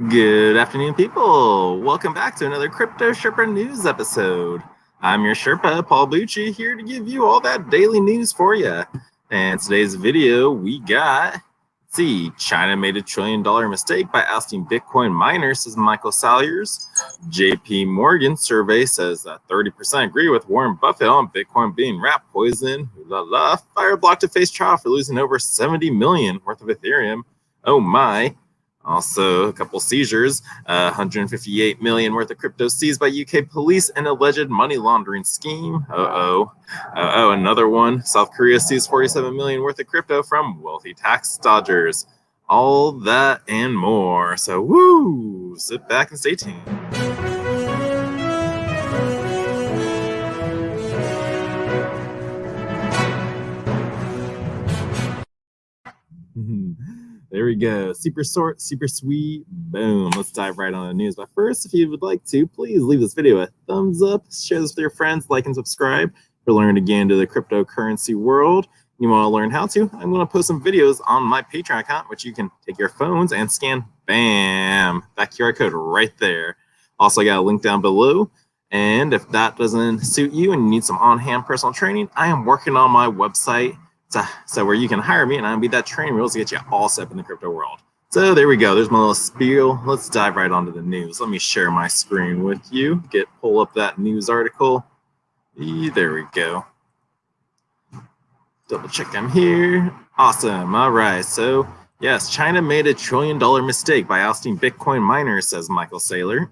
Good afternoon, people. Welcome back to another Crypto Sherpa news episode. I'm your Sherpa, Paul Bucci, here to give you all that daily news for you. And today's video, we got, China made a $1 trillion mistake by ousting Bitcoin miners, says Michael Salyers. JP Morgan survey says that 30% agree with Warren Buffett on Bitcoin being rat poison. Fireblock to face trial for losing over 70 million worth of Ethereum. Oh my. Also, a couple seizures, 158 million worth of crypto seized by UK police in alleged money laundering scheme. Another one. South Korea seized 47 million worth of crypto from wealthy tax dodgers. All that and more. So, woo! Sit back and stay tuned. There we go. Super short, super sweet. Boom. Let's dive right on the news. But first, if you would like to, please leave this video a thumbs up, share this with your friends, like and subscribe for learning to get into the cryptocurrency world. You want to learn how to? I'm going to post some videos on my Patreon account, which you can take your phones and scan. Bam. That QR code right there. Also, I got a link down below. And if that doesn't suit you and you need some on-hand personal training, I am working on my website. So where you can hire me and I'll be that training wheels to get you all set up in the crypto world. So there we go. There's my little spiel. Let's dive right onto the news. Let me share my screen with you. Pull up that news article. There we go. Double check I'm here. Awesome. All right. So yes, China made a $1 trillion mistake by ousting Bitcoin miners, says Michael Saylor.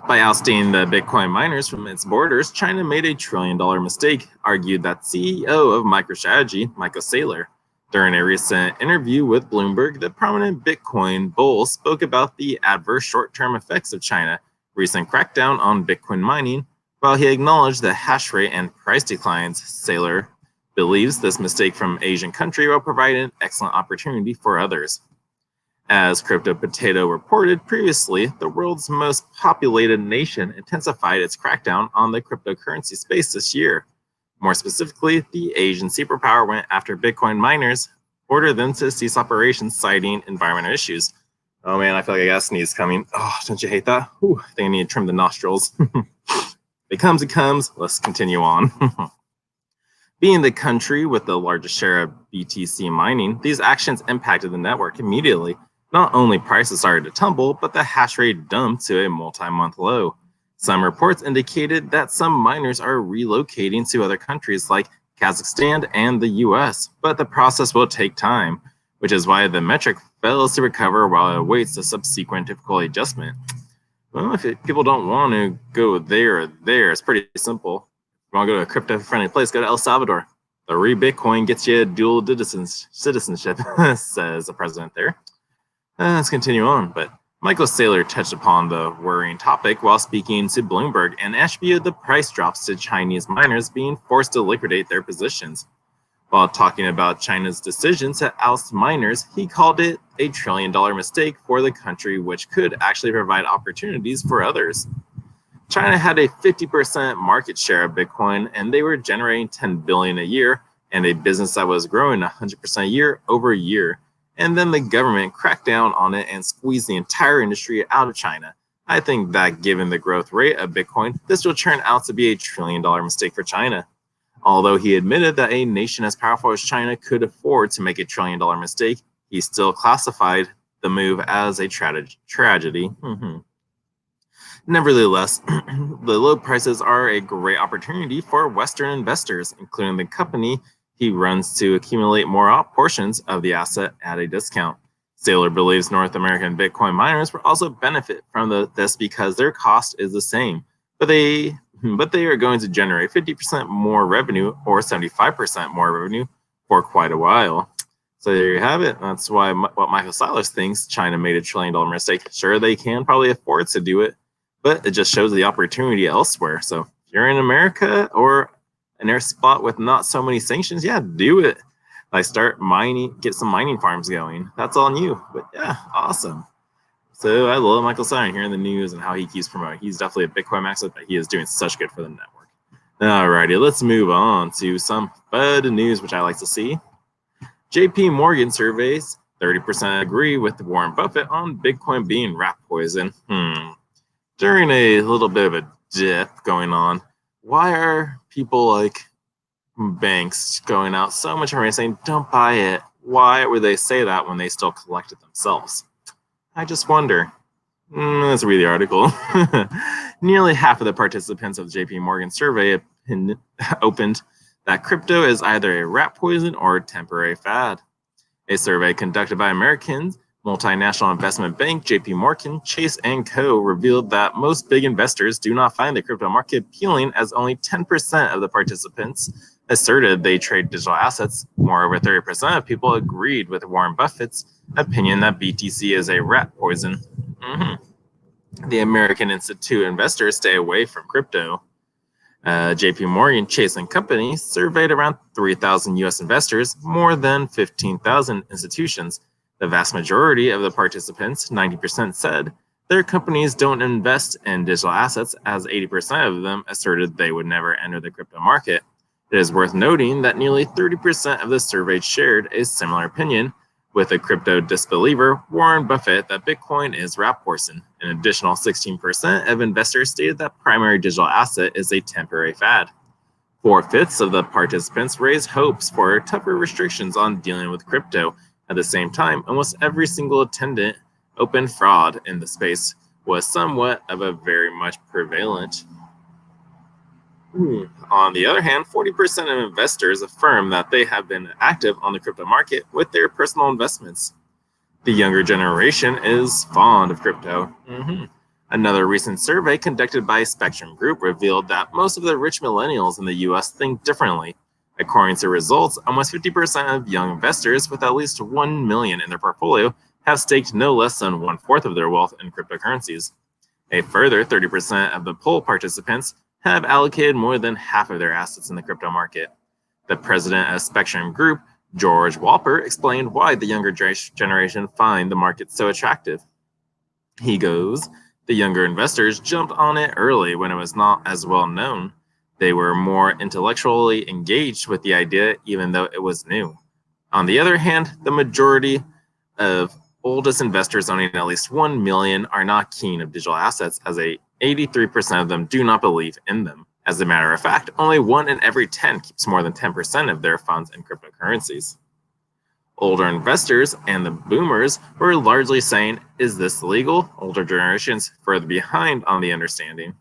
By ousting the Bitcoin miners from its borders, China made a $1 trillion mistake, argued that CEO of MicroStrategy, Michael Saylor. During a recent interview with Bloomberg, the prominent Bitcoin bull spoke about the adverse short-term effects of China's recent crackdown on Bitcoin mining. While he acknowledged the hash rate and price declines, Saylor believes this mistake from Asian country will provide an excellent opportunity for others. As Crypto Potato reported previously, the world's most populated nation intensified its crackdown on the cryptocurrency space this year. More specifically, the Asian superpower went after Bitcoin miners, ordered them to cease operations, citing environmental issues. Oh man, I feel like I got a sneeze coming. Oh, don't you hate that? Whew, I think I need to trim the nostrils. It comes. Let's continue on. Being the country with the largest share of BTC mining, these actions impacted the network immediately. Not only prices started to tumble, but the hash rate dumped to a multi-month low. Some reports indicated that some miners are relocating to other countries like Kazakhstan and the US, but the process will take time, which is why the metric fails to recover while it awaits a subsequent difficulty adjustment. Well, if people don't want to go there or there, it's pretty simple. If you want to go to a crypto-friendly place, go to El Salvador. The Bitcoin gets you dual citizenship, says the president there. Let's continue on, but Michael Saylor touched upon the worrying topic while speaking to Bloomberg and attributed the price drops to Chinese miners being forced to liquidate their positions. While talking about China's decision to oust miners, he called it a $1 trillion mistake for the country, which could actually provide opportunities for others. China had a 50% market share of Bitcoin, and they were generating $10 billion a year, and a business that was growing 100% year over year. And then the government cracked down on it and squeezed the entire industry out of China. I think that given the growth rate of Bitcoin, this will turn out to be a $1 trillion mistake for China. Although he admitted that a nation as powerful as China could afford to make a $1 trillion mistake, he still classified the move as a tragedy. Nevertheless, the low prices are a great opportunity for Western investors, including the company he runs, to accumulate more portions of the asset at a discount. Saylor believes North American Bitcoin miners will also benefit from this because their cost is the same, but they are going to generate 50% more revenue or 75% more revenue for quite a while. So there you have it. That's why what Michael Saylor thinks China made a $1 trillion mistake. Sure, they can probably afford to do it, but it just shows the opportunity elsewhere. So if you're in America or an air spot with not so many sanctions, yeah, do it. Like start mining, get some mining farms going. That's on you. But yeah, awesome. So I love Michael Saylor here in the news and how he keeps promoting. He's definitely a Bitcoin maxer, but he is doing such good for the network. Alrighty, let's move on to some FUD news, which I like to see. JP Morgan surveys 30% agree with Warren Buffett on Bitcoin being rat poison. During a little bit of a dip going on, why are people like banks going out so much information saying don't buy it? Why would they say that when they still collect it themselves? I just wonder. Let's read the article. Nearly half of the participants of the JP Morgan survey opened that crypto is either a rat poison or a temporary fad. A survey conducted by Americans multinational investment bank JP Morgan Chase & Co. revealed that most big investors do not find the crypto market appealing, as only 10% of the participants asserted they trade digital assets. Moreover, 30% of people agreed with Warren Buffett's opinion that BTC is a rat poison. The American Institute investors stay away from crypto. JP Morgan Chase & Company surveyed around 3,000 U.S. investors, more than 15,000 institutions. The vast majority of the participants, 90%, said their companies don't invest in digital assets, as 80% of them asserted they would never enter the crypto market. It is worth noting that nearly 30% of the surveyed shared a similar opinion, with a crypto disbeliever, Warren Buffett, that Bitcoin is rat poison. An additional 16% of investors stated that primary digital asset is a temporary fad. 4/5 of the participants raised hopes for tougher restrictions on dealing with crypto. At the same time, almost every single attendant open fraud in the space was somewhat of a very much prevalent. On the other hand, 40% of investors affirm that they have been active on the crypto market with their personal investments. The younger generation is fond of crypto. Another recent survey conducted by Spectrum Group revealed that most of the rich millennials in the US think differently. According to results, almost 50% of young investors with at least $1 million in their portfolio have staked no less than 1/4 of their wealth in cryptocurrencies. A further 30% of the poll participants have allocated more than half of their assets in the crypto market. The president of Spectrum Group, George Walper, explained why the younger generation find the market so attractive. He goes, "The younger investors jumped on it early when it was not as well known. They were more intellectually engaged with the idea, even though it was new. On the other hand, the majority of oldest investors owning at least 1 million are not keen of digital assets, as 83% of them do not believe in them. As a matter of fact, only 1 in every 10 keeps more than 10% of their funds in cryptocurrencies." Older investors and the boomers were largely saying, "Is this legal?" Older generations further behind on the understanding.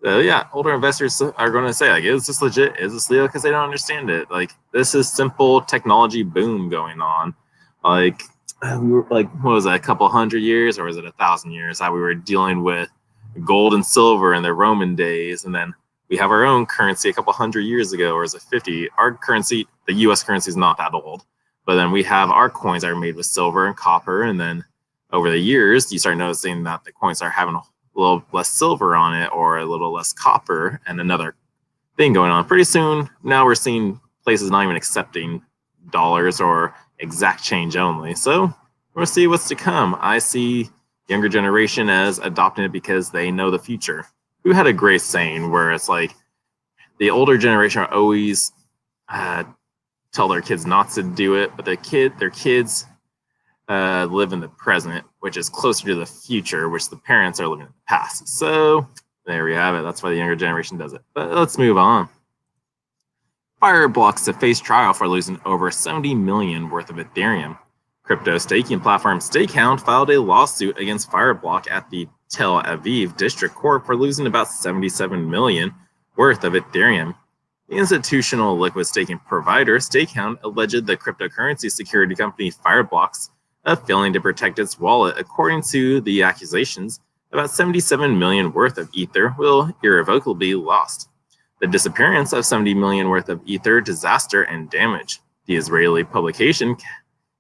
So yeah, older investors are going to say, like, is this legit? Is this legal? Because they don't understand it. Like, this is simple technology boom going on. Like, what was that, a couple hundred years, or was it 1,000 years? How we were dealing with gold and silver in the Roman days, and then we have our own currency a couple hundred years ago, or is it 50? Our currency, the U.S. currency, is not that old, but then we have our coins that are made with silver and copper, and then over the years, you start noticing that the coins are having a little less silver on it, or a little less copper, and another thing going on. Pretty soon, now we're seeing places not even accepting dollars or exact change only. So we'll see what's to come. I see younger generation as adopting it because they know the future. Who had a great saying where it's like the older generation are always tell their kids not to do it, but their kids live in the present, which is closer to the future, which the parents are living in the past. So there we have it. That's why the younger generation does it. But let's move on. Fireblocks to face trial for losing over 70 million worth of Ethereum. Crypto staking platform Stakehound filed a lawsuit against Fireblock at the Tel Aviv District Court for losing about 77 million worth of Ethereum. The institutional liquid staking provider Stakehound alleged the cryptocurrency security company Fireblocks of failing to protect its wallet. According to the accusations, about 77 million worth of Ether will irrevocably be lost. The disappearance of 70 million worth of Ether, disaster and damage. The Israeli publication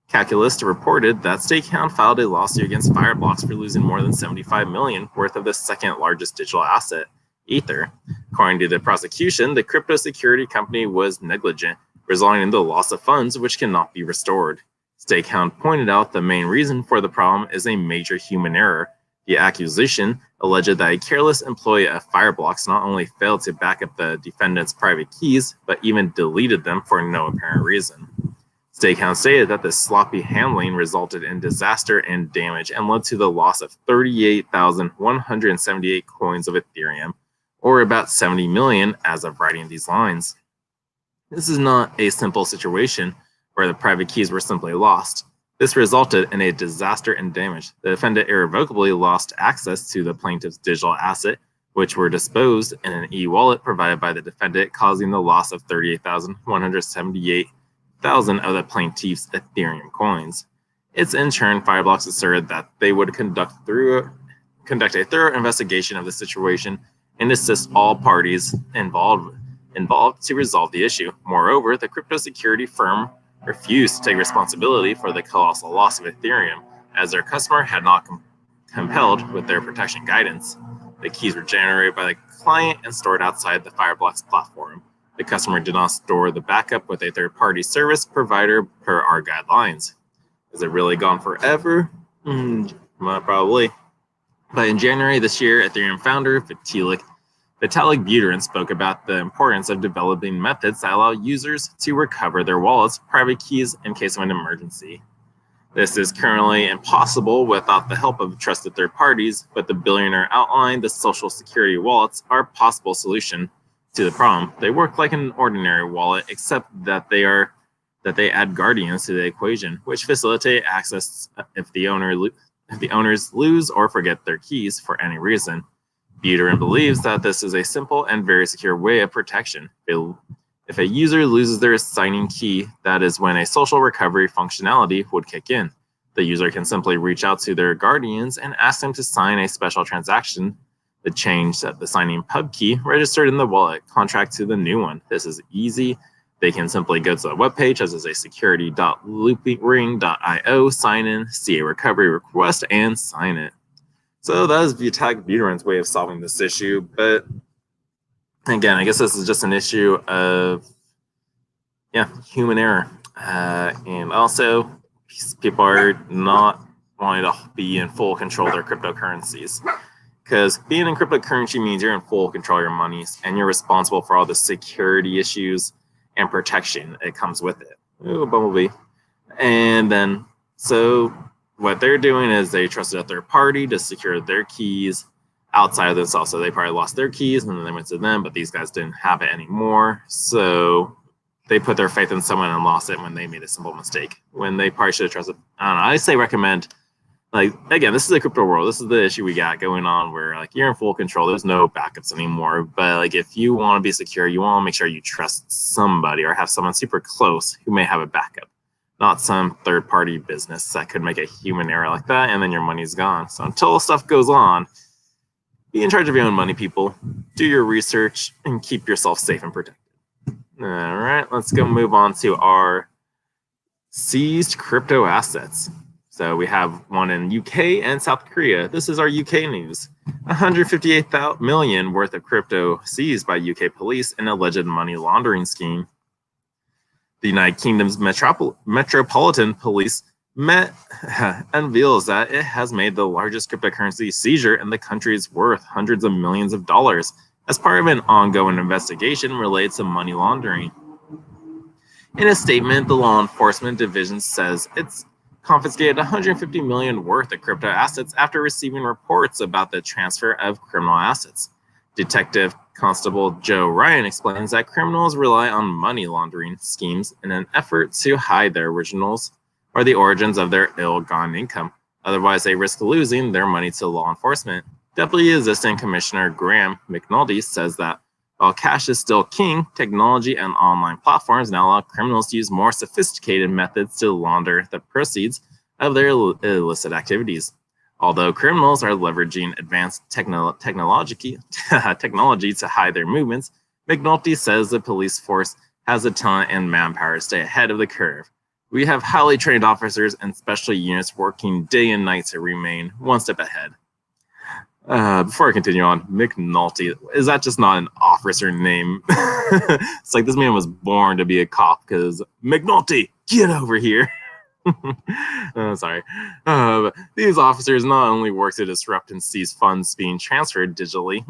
Calculus reported that Stakehound filed a lawsuit against Fireblocks for losing more than 75 million worth of the second largest digital asset, Ether. According to the prosecution, the crypto security company was negligent, resulting in the loss of funds which cannot be restored. Stakehound pointed out the main reason for the problem is a major human error. The accusation alleged that a careless employee of Fireblocks not only failed to back up the defendant's private keys, but even deleted them for no apparent reason. Stakehouse stated that this sloppy handling resulted in disaster and damage and led to the loss of 38,178 coins of Ethereum, or about 70 million as of writing these lines. This is not a simple situation where the private keys were simply lost. This resulted in a disaster and damage. The defendant irrevocably lost access to the plaintiff's digital asset, which were disposed in an e-wallet provided by the defendant, causing the loss of 38,178 of the plaintiff's Ethereum coins. It's in turn, Fireblocks asserted that they would conduct a thorough investigation of the situation and assist all parties involved to resolve the issue. Moreover, the crypto security firm refused to take responsibility for the colossal loss of Ethereum, as their customer had not compelled with their protection guidance. The keys were generated by the client and stored outside the Fireblocks platform. The customer did not store the backup with a third-party service provider per our guidelines. Is it really gone forever? Probably. But in January this year, Ethereum founder Vitalik Buterin spoke about the importance of developing methods that allow users to recover their wallets' private keys in case of an emergency. This is currently impossible without the help of trusted third parties, but the billionaire outlined the social security wallets are a possible solution to the problem. They work like an ordinary wallet, except that they add guardians to the equation, which facilitate access if the owners lose or forget their keys for any reason. Buterin believes that this is a simple and very secure way of protection. If a user loses their signing key, that is when a social recovery functionality would kick in. The user can simply reach out to their guardians and ask them to sign a special transaction to change the signing pub key registered in the wallet contract to the new one. This is easy. They can simply go to the webpage, as is a security.loopring.io, sign in, see a recovery request, and sign it. So that is Vitalik Buterin's way of solving this issue. But again, I guess this is just an issue of, human error. And also, people are not wanting to be in full control of their cryptocurrencies. Because being in cryptocurrency means you're in full control of your monies and you're responsible for all the security issues and protection it comes with it. Ooh, bumblebee. And then, so what they're doing is they trusted a third party to secure their keys outside of this. Also, they probably lost their keys and then they went to them, but these guys didn't have it anymore. So they put their faith in someone and lost it when they made a simple mistake, when they probably should have trusted. I don't know. I say recommend. Again, this is the crypto world. This is the issue we got going on where you're in full control. There's no backups anymore. But if you want to be secure, you want to make sure you trust somebody or have someone super close who may have a backup, not some third-party business that could make a human error like that, and then your money's gone. So until stuff goes on, be in charge of your own money, people. Do your research and keep yourself safe and protected. All right, let's go move on to our seized crypto assets. So we have one in UK and South Korea. This is our UK news. 158 million worth of crypto seized by UK police in alleged money laundering scheme. The United Kingdom's Metropolitan Police unveils that it has made the largest cryptocurrency seizure in the country's worth hundreds of millions of dollars as part of an ongoing investigation related to money laundering. In a statement, the law enforcement division says it's confiscated 150 million worth of crypto assets after receiving reports about the transfer of criminal assets. Detective Constable Joe Ryan explains that criminals rely on money laundering schemes in an effort to hide their originals or the origins of their ill-gotten income. Otherwise, they risk losing their money to law enforcement. Deputy Assistant Commissioner Graham McNulty says that while cash is still king, technology and online platforms now allow criminals to use more sophisticated methods to launder the proceeds of their illicit activities. Although criminals are leveraging advanced technology to hide their movements, McNulty says the police force has the talent and manpower to stay ahead of the curve. We have highly trained officers and special units working day and night to remain one step ahead. Before I continue on, McNulty, is that just not an officer name? It's this man was born to be a cop because McNulty, get over here. Sorry. These officers not only work to disrupt and seize funds being transferred digitally,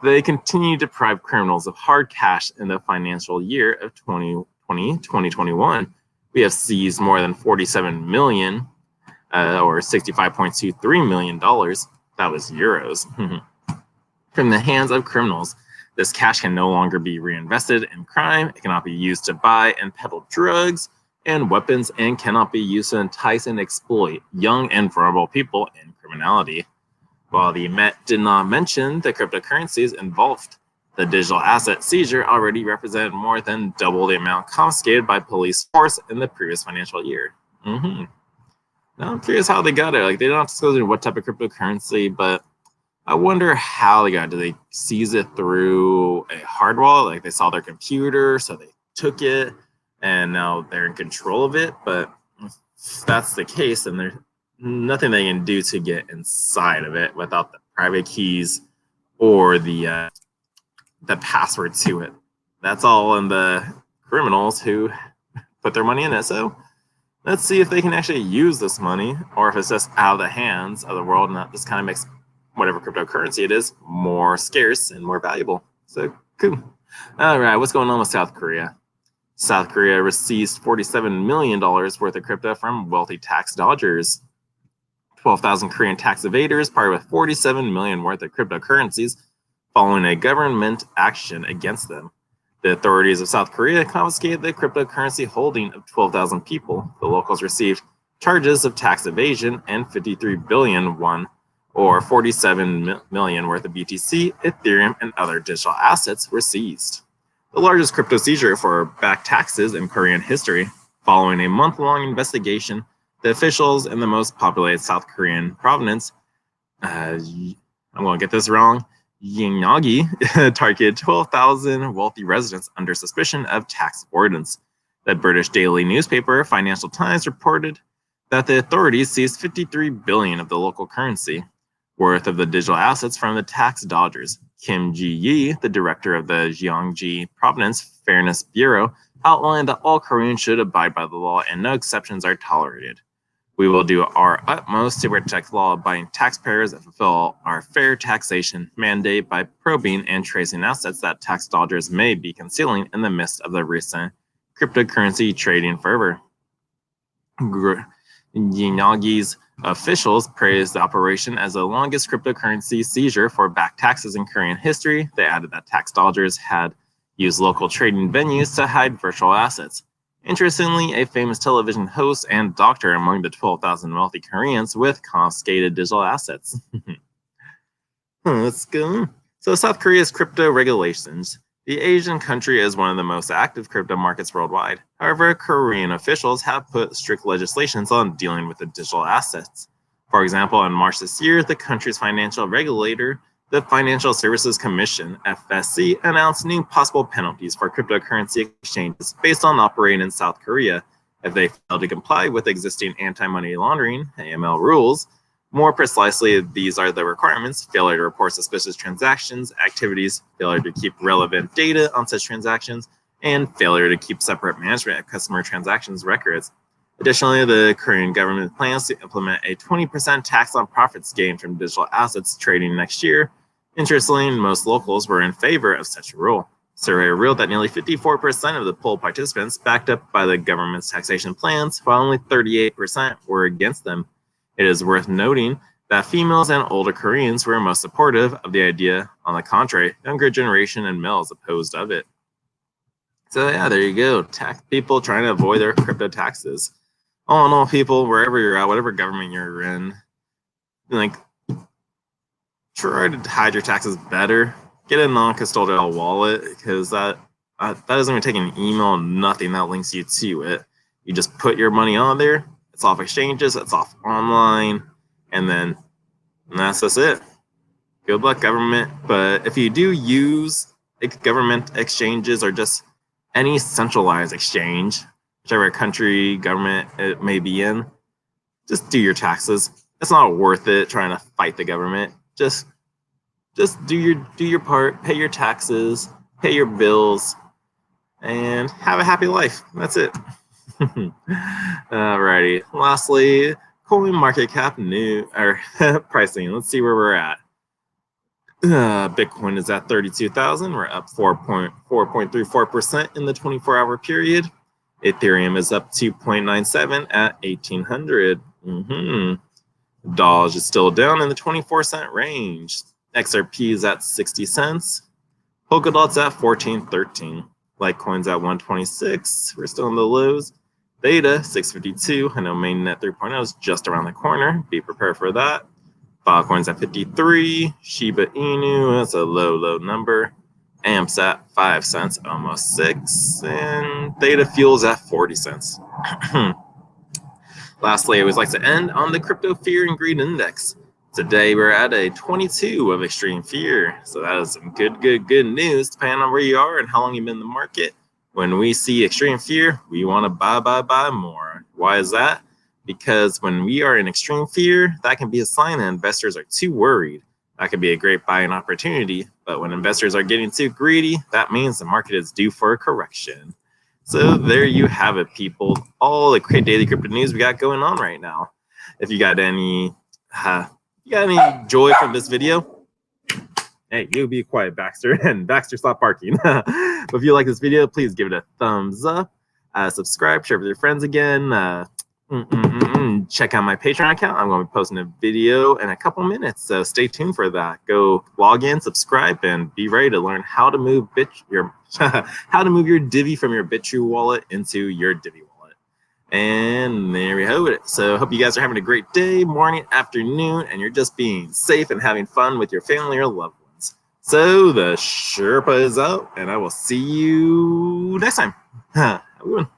they continue to deprive criminals of hard cash in the financial year of 2020-2021, We have seized more than 47 million, or $65.23 million. That was euros. From the hands of criminals. This cash can no longer be reinvested in crime. It cannot be used to buy and peddle drugs and weapons, and cannot be used to entice and exploit young and vulnerable people in criminality. While the Met did not mention the cryptocurrencies involved, the digital asset seizure already represented more than double the amount confiscated by police force in the previous financial year. Now I'm curious how they got it. Like, they don't disclose what type of cryptocurrency, but I wonder how they got it. Did they seize it through a hard wallet? Like, they saw their computer, so they took it, and now they're in control of it. But if that's the case, then there's nothing they can do to get inside of it without the private keys or the password to it. That's all in the criminals who put their money in it. So let's see if they can actually use this money, or if it's just out of the hands of the world, and that just kind of makes whatever cryptocurrency it is more scarce and more valuable. So cool. All right, what's going on with South Korea? South Korea received $47 million worth of crypto from wealthy tax dodgers. 12,000 Korean tax evaders parted with $47 million worth of cryptocurrencies following a government action against them. The authorities of South Korea confiscated the cryptocurrency holding of 12,000 people. The locals received charges of tax evasion, and 53 billion won, or 47 million worth of BTC, Ethereum, and other digital assets were seized. The largest crypto seizure for back taxes in Korean history. Following a month-long investigation, the officials in the most populated South Korean province, I'm going to get this wrong, Gyeonggi, targeted 12,000 wealthy residents under suspicion of tax avoidance. The British daily newspaper Financial Times reported that the authorities seized 53 billion of the local currency worth of the digital assets from the tax dodgers. Kim Ji-yi, the director of the Gyeonggi Province Fairness Bureau, outlined that all Koreans should abide by the law and no exceptions are tolerated. We will do our utmost to protect law-abiding taxpayers and fulfill our fair taxation mandate by probing and tracing assets that tax dodgers may be concealing in the midst of the recent cryptocurrency trading fervor. Gyeonggi's officials praised the operation as the longest cryptocurrency seizure for back taxes in Korean history. They added that tax dodgers had used local trading venues to hide virtual assets. Interestingly, a famous television host and doctor among the 12,000 wealthy Koreans with confiscated digital assets. Let's go. So South Korea's crypto regulations. The Asian country is one of the most active crypto markets worldwide. However, Korean officials have put strict legislations on dealing with the digital assets. For example, in March this year, the country's financial regulator, the Financial Services Commission, FSC, announced new possible penalties for cryptocurrency exchanges based on operating in South Korea if they fail to comply with existing anti-money laundering (AML) rules. More precisely, these are the requirements: failure to report suspicious transactions, activities, failure to keep relevant data on such transactions, and failure to keep separate management of customer transactions records. Additionally, the Korean government plans to implement a 20% tax on profits gained from digital assets trading next year. Interestingly, most locals were in favor of such a rule. Survey revealed that nearly 54% of the poll participants backed up by the government's taxation plans, while only 38% were against them. It is worth noting that females and older Koreans were most supportive of the idea. On the contrary, younger generation and males opposed of it. So yeah, there you go. Tax people trying to avoid their crypto taxes. All in all, people, wherever you're at, whatever government you're in, like, try to hide your taxes better. Get a non-custodial wallet, because that doesn't even take an email, nothing that links you to it. You just put your money on there. It's off exchanges, it's off online, and that's just it. Good luck, government. But if you do use government exchanges or just any centralized exchange, whichever country, government it may be in, just do your taxes. It's not worth it trying to fight the government. Just do your part, pay your taxes, pay your bills, and have a happy life. That's it. Alrighty. Lastly, coin market cap pricing. Let's see where we're at. Bitcoin is at 32,000. We're up 4.34% in the 24-hour period. Ethereum is up 2.97 at 1800. Doge is still down in the 24-cent range. XRP is at 60 cents. Polkadot's at 14.13. Litecoin's at 126. We're still in the lows. Theta 652. I know mainnet 3.0 is just around the corner. Be prepared for that. Filecoin's at 53. Shiba Inu, that's a low number. AMP's at 5 cents, almost 6. And Theta Fuel's at 40 cents. Lastly, I always like to end on the crypto fear and greed index. Today we're at a 22 of extreme fear. So that is some good news depending on where you are and how long you've been in the market. When we see extreme fear, we want to buy more. Why is that? Because when we are in extreme fear, that can be a sign that investors are too worried. That could be a great buying opportunity. But when investors are getting too greedy, that means the market is due for a correction. So there you have it, people. All the great daily crypto news we got going on right now. If you got any joy from this video, hey, you be quiet, Baxter, and Baxter, stop barking. But if you like this video, please give it a thumbs up. Subscribe, share with your friends again. Check out my Patreon account. I'm going to be posting a video in a couple minutes, so stay tuned for that. Go log in, subscribe, and be ready to learn how to move your Divi from your BitTrue wallet into your Divi wallet. And there we have it. So hope you guys are having a great day, morning, afternoon, and you're just being safe and having fun with your family or loved ones. So the Sherpa is out, and I will see you next time. Have a good one.